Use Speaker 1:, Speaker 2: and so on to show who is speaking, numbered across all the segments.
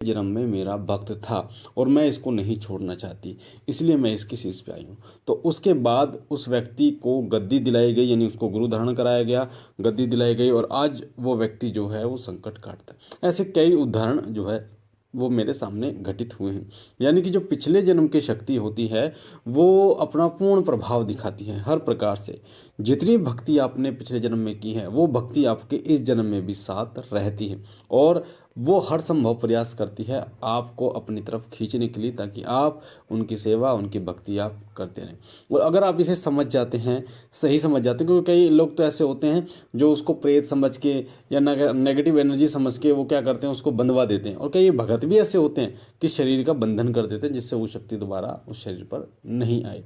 Speaker 1: जन्म में मेरा भक्त था और मैं इसको नहीं छोड़ना चाहती, इसलिए मैं इसकी शीश पे आई हूँ। तो उसके बाद उस व्यक्ति को गद्दी दिलाई गई, यानी उसको गुरु धारण कराया गया, गद्दी दिलाई गई और आज वो व्यक्ति जो है वो संकट काटता है। ऐसे कई उदाहरण जो है वो मेरे सामने घटित हुए हैं। यानी कि जो पिछले जन्म की शक्ति होती है वो अपना पूर्ण प्रभाव दिखाती है हर प्रकार से। जितनी भक्ति आपने पिछले जन्म में की है वो भक्ति आपके इस जन्म में भी साथ रहती है और वो हर संभव प्रयास करती है आपको अपनी तरफ खींचने के लिए, ताकि आप उनकी सेवा, उनकी भक्ति आप करते रहें। और अगर आप इसे समझ जाते हैं, सही समझ जाते हैं, क्योंकि कई लोग तो ऐसे होते हैं जो उसको प्रेत समझ के या नेगेटिव एनर्जी समझ के वो क्या करते हैं, उसको बंधवा देते हैं। और कई भगत भी ऐसे होते हैं कि शरीर का बंधन कर देते हैं, जिससे वो शक्ति दोबारा उस शरीर पर नहीं आए,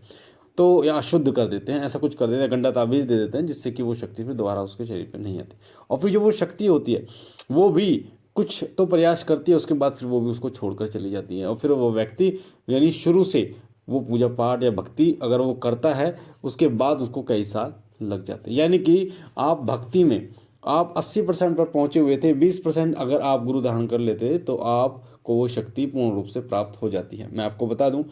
Speaker 1: तो या अशुद्ध कर देते हैं, ऐसा कुछ कर देते हैं, गंदा ताबीज़ दे देते हैं, जिससे कि वो शक्ति फिर दोबारा उसके शरीर पर नहीं आती। और फिर जो वो शक्ति होती है वो भी कुछ तो प्रयास करती है, उसके बाद फिर वो भी उसको छोड़कर चली जाती है। और फिर वो व्यक्ति यानी शुरू से वो पूजा पाठ या भक्ति अगर वो करता है, उसके बाद उसको कई साल लग जाते हैं। यानी कि आप भक्ति में आप 80% पर पहुंचे हुए थे, 20% अगर आप गुरु धारण कर लेते तो आपको वो शक्ति पूर्ण रूप से प्राप्त हो जाती है। मैं आपको बता दूं,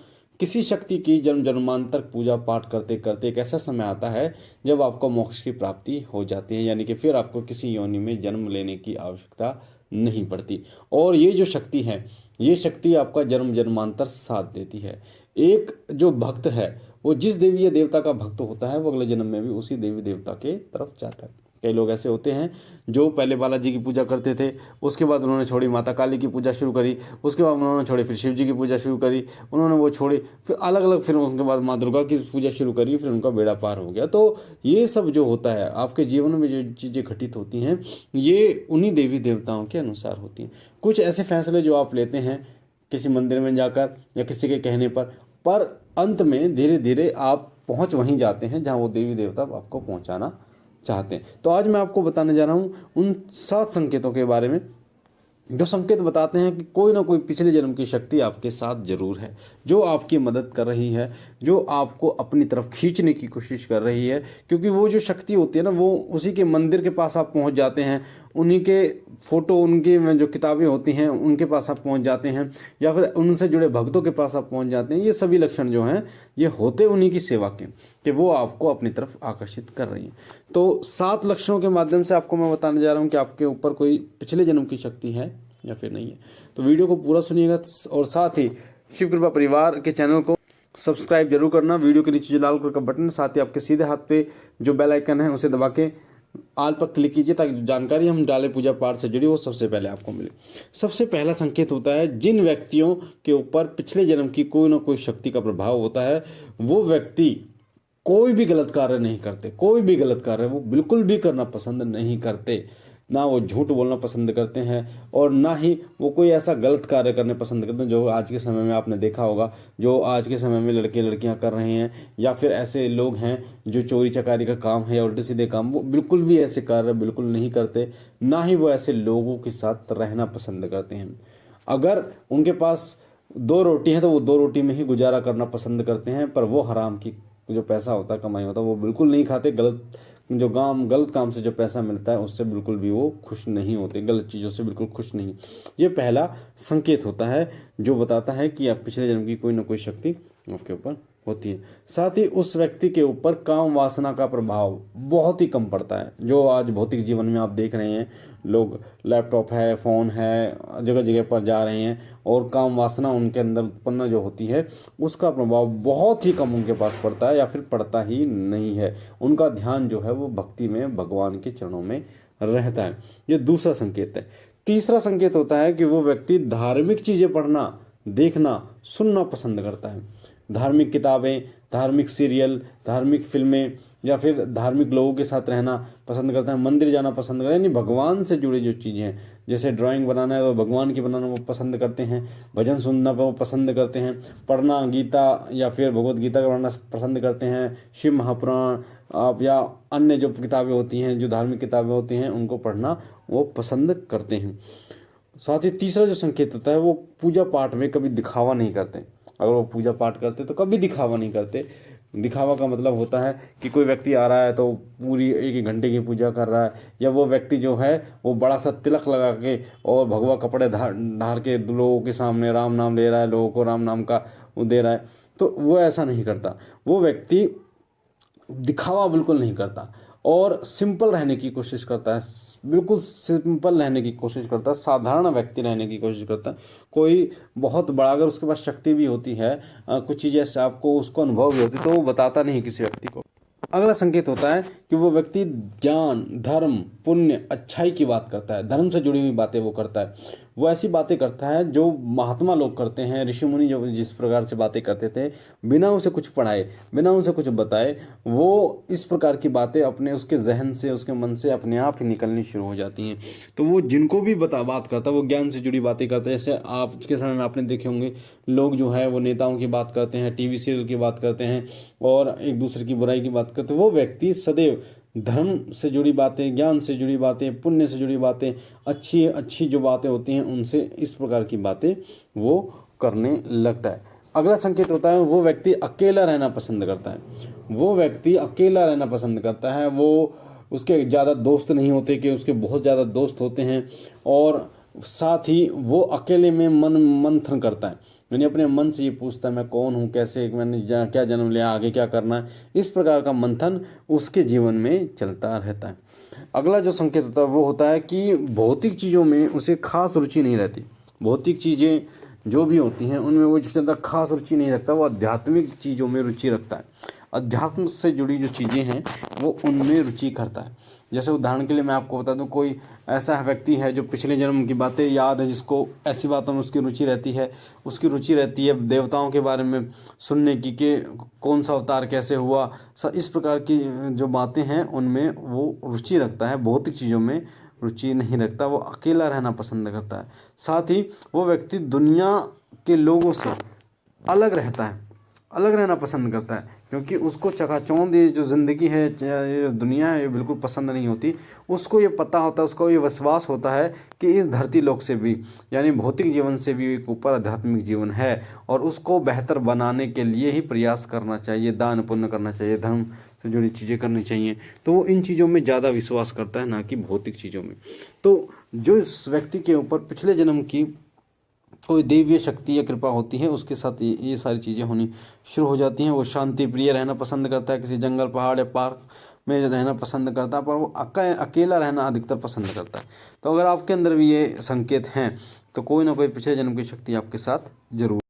Speaker 1: किसी शक्ति की जन्म जन्मांतर पूजा पाठ करते करते एक ऐसा समय आता है जब आपको मोक्ष की प्राप्ति हो जाती है, यानी कि फिर आपको किसी योनि में जन्म लेने की आवश्यकता नहीं पड़ती। और ये जो शक्ति है, ये शक्ति आपका जन्म जन्मांतर साथ देती है। एक जो भक्त है वो जिस देवी या देवता का भक्त होता है वो अगले जन्म में भी उसी देवी देवता के तरफ जाता है। कई लोग ऐसे होते हैं जो पहले बालाजी की पूजा करते थे, उसके बाद उन्होंने छोड़ी माता काली की पूजा शुरू करी, उसके बाद उन्होंने छोड़ी फिर शिव जी की पूजा शुरू करी, उन्होंने वो छोड़ी, फिर अलग अलग, फिर उनके बाद माँ दुर्गा की पूजा शुरू करी, फिर उनका बेड़ा पार हो गया। तो ये सब जो होता है आपके जीवन में, जो चीज़ें घटित होती हैं, ये उन्हीं देवी देवताओं के अनुसार होती हैं। कुछ ऐसे फैसले जो आप लेते हैं किसी मंदिर में जाकर या किसी के कहने पर अंत में धीरे धीरे आप पहुंच वहीं जाते हैं जहां वो देवी देवता आपको पहुंचाना चाहते हैं। तो आज मैं आपको बताने जा रहा हूं उन 7 संकेतों के बारे में जो संकेत बताते हैं कि कोई ना कोई पिछले जन्म की शक्ति आपके साथ जरूर है, जो आपकी मदद कर रही है, जो आपको अपनी तरफ खींचने की कोशिश कर रही है। क्योंकि वो जो शक्ति होती है ना, वो उसी के मंदिर के पास आप पहुंच जाते हैं, उन्हीं के फोटो, उनकी जो किताबें होती हैं उनके पास आप पहुंच जाते हैं, या फिर उनसे जुड़े भक्तों के पास आप पहुंच जाते हैं। ये सभी लक्षण जो हैं ये होते उन्हीं की सेवा के, कि वो आपको अपनी तरफ आकर्षित कर रही हैं। तो 7 लक्षणों के माध्यम से आपको मैं बताने जा रहा हूँ कि आपके ऊपर कोई पिछले जन्म की शक्ति है या फिर नहीं है। तो वीडियो को पूरा सुनिएगा और साथ ही शिव कृपा परिवार के चैनल को सब्सक्राइब जरूर करना। वीडियो के नीचे जो लाल कलर का बटन, साथ ही आपके सीधे हाथ पे जो बेल आइकन है उसे दबा के आल पर क्लिक कीजिए, ताकि जो जानकारी हम डाले पूजा पाठ से जुड़ी वो सबसे पहले आपको मिले। सबसे पहला संकेत होता है, जिन व्यक्तियों के ऊपर पिछले जन्म की कोई ना कोई शक्ति का प्रभाव होता है वो व्यक्ति कोई भी गलत कार्य नहीं करते। कोई भी गलत कार्य वो बिल्कुल भी करना पसंद नहीं करते, ना वो झूठ बोलना पसंद करते हैं और ना ही वो कोई ऐसा गलत कार्य करने पसंद करते हैं जो आज के समय में आपने देखा होगा, जो आज के समय में लड़के लड़कियां कर रहे हैं, या फिर ऐसे लोग हैं जो चोरी चकारी का काम है या उल्टे सीधे काम, वो बिल्कुल भी ऐसे कार्य बिल्कुल नहीं करते, ना ही वो ऐसे लोगों के साथ रहना पसंद करते हैं। अगर उनके पास 2 रोटी है तो वो 2 रोटी में ही गुजारा करना पसंद करते हैं, पर वो हराम की जो पैसा होता है, कमाई होता है, वो बिल्कुल नहीं खाते। गलत काम से जो पैसा मिलता है उससे बिल्कुल भी वो खुश नहीं होते, गलत चीज़ों से बिल्कुल खुश नहीं। ये पहला संकेत होता है जो बताता है कि आप पिछले जन्म की कोई ना कोई शक्ति आपके ऊपर होती है। साथ ही उस व्यक्ति के ऊपर काम वासना का प्रभाव बहुत ही कम पड़ता है। जो आज भौतिक जीवन में आप देख रहे हैं, लोग लैपटॉप है, फ़ोन है, जगह जगह पर जा रहे हैं और काम वासना उनके अंदर उत्पन्न जो होती है उसका प्रभाव बहुत ही कम उनके पास पड़ता है, या फिर पड़ता ही नहीं है। उनका ध्यान जो है वो भक्ति में, भगवान के चरणों में रहता है। ये दूसरा संकेत है। तीसरा संकेत होता है कि वो व्यक्ति धार्मिक चीज़ें पढ़ना, देखना, सुनना पसंद करता है। धार्मिक किताबें, धार्मिक सीरियल, धार्मिक फिल्में, या फिर धार्मिक लोगों के साथ रहना पसंद करता है, मंदिर जाना पसंद करता है। यानी भगवान से जुड़ी जो चीज़ें हैं, जैसे ड्राइंग बनाना है तो भगवान की बनाना वो पसंद करते हैं, भजन सुनना वो पसंद करते हैं, पढ़ना गीता या फिर भगवत गीता का पढ़ना पसंद करते हैं, शिव महापुराण आप या अन्य जो किताबें होती हैं, जो धार्मिक किताबें होती हैं, उनको पढ़ना वो पसंद करते हैं। साथ ही तीसरा जो संकेत होता है, वो पूजा पाठ में कभी दिखावा नहीं करते। अगर वो पूजा पाठ करते तो कभी दिखावा नहीं करते, दिखावा का मतलब होता है कि कोई व्यक्ति आ रहा है तो पूरी 1-1 घंटे की पूजा कर रहा है, या वो व्यक्ति जो है वो बड़ा सा तिलक लगा के और भगवा कपड़े ढार के लोगों के सामने राम नाम ले रहा है, लोगों को राम नाम का वो दे रहा है, तो वो ऐसा नहीं करता। वो व्यक्ति दिखावा बिल्कुल नहीं करता और सिंपल रहने की कोशिश करता है, बिल्कुल सिंपल रहने की कोशिश करता है, साधारण व्यक्ति रहने की कोशिश करता है। कोई बहुत बड़ा अगर उसके पास शक्ति भी होती है, कुछ चीज़ें ऐसे आपको उसको अनुभव भी होती है, तो वो बताता नहीं किसी व्यक्ति को। अगला संकेत होता है कि वो व्यक्ति ज्ञान, धर्म, पुण्य, अच्छाई की बात करता है, धर्म से जुड़ी हुई बातें वो करता है। वो ऐसी बातें करता है जो महात्मा लोग करते हैं, ऋषि मुनि जो जिस प्रकार से बातें करते थे, बिना उसे कुछ पढ़ाए, बिना उसे कुछ बताए, वो इस प्रकार की बातें अपने उसके जहन से, उसके मन से अपने आप ही निकलनी शुरू हो जाती हैं। तो वो जिनको भी बात करता है वो ज्ञान से जुड़ी बातें करता है। जैसे आज के समय में आपने देखे होंगे लोग जो है वो नेताओं की बात करते हैं, टीवी सीरियल की बात करते हैं और एक दूसरे की बुराई की बात करते हैं। वो व्यक्ति सदैव धर्म से जुड़ी बातें, ज्ञान से जुड़ी बातें, पुण्य से जुड़ी बातें, अच्छी अच्छी जो बातें होती हैं उनसे इस प्रकार की बातें वो करने लगता है। अगला संकेत होता है वो व्यक्ति अकेला रहना पसंद करता है। वो व्यक्ति अकेला रहना पसंद करता है। वो उसके ज़्यादा दोस्त नहीं होते कि उसके बहुत ज़्यादा दोस्त होते हैं, और साथ ही वो अकेले में मंथन करता है, यानी अपने मन से ये पूछता है मैं कौन हूँ, कैसे मैंने क्या जन्म लिया, आगे क्या करना है, इस प्रकार का मंथन उसके जीवन में चलता रहता है। अगला जो संकेत होता है वो होता है कि भौतिक चीज़ों में उसे खास रुचि नहीं रहती। भौतिक चीज़ें जो भी होती हैं उनमें वो ज़्यादा खास रुचि नहीं रखता, वो आध्यात्मिक चीज़ों में रुचि रखता है। अध्यात्म से जुड़ी जो चीज़ें हैं वो उनमें रुचि करता है। जैसे उदाहरण के लिए मैं आपको बता दूं, कोई ऐसा व्यक्ति है जो पिछले जन्म की बातें याद है, जिसको ऐसी बातों में उसकी रुचि रहती है, देवताओं के बारे में सुनने की कि कौन सा अवतार कैसे हुआ, इस प्रकार की जो बातें हैं उनमें वो रुचि रखता है। भौतिक चीज़ों में रुचि नहीं रखता, वो अकेला रहना पसंद करता है। साथ ही वो व्यक्ति दुनिया के लोगों से अलग रहता है, अलग रहना पसंद करता है, क्योंकि उसको चकाचौंध ये जो ज़िंदगी है, ये दुनिया है, ये बिल्कुल पसंद नहीं होती। उसको ये पता होता है, उसको ये विश्वास होता है कि इस धरती लोक से भी, यानी भौतिक जीवन से भी एक ऊपर आध्यात्मिक जीवन है, और उसको बेहतर बनाने के लिए ही प्रयास करना चाहिए, दान पुण्य करना चाहिए, धर्म से जुड़ी चीज़ें करनी चाहिए। तो वो इन चीज़ों में ज़्यादा विश्वास करता है, ना कि भौतिक चीज़ों में। तो जो इस व्यक्ति के ऊपर पिछले जन्म की कोई दैवीय शक्ति या कृपा होती है, उसके साथ ये सारी चीज़ें होनी शुरू हो जाती हैं। वो शांति प्रिय रहना पसंद करता है, किसी जंगल, पहाड़ या पार्क में रहना पसंद करता है, पर वो अकेला रहना अधिकतर पसंद करता है। तो अगर आपके अंदर भी ये संकेत हैं तो कोई ना कोई पिछले जन्म की शक्ति आपके साथ जरूर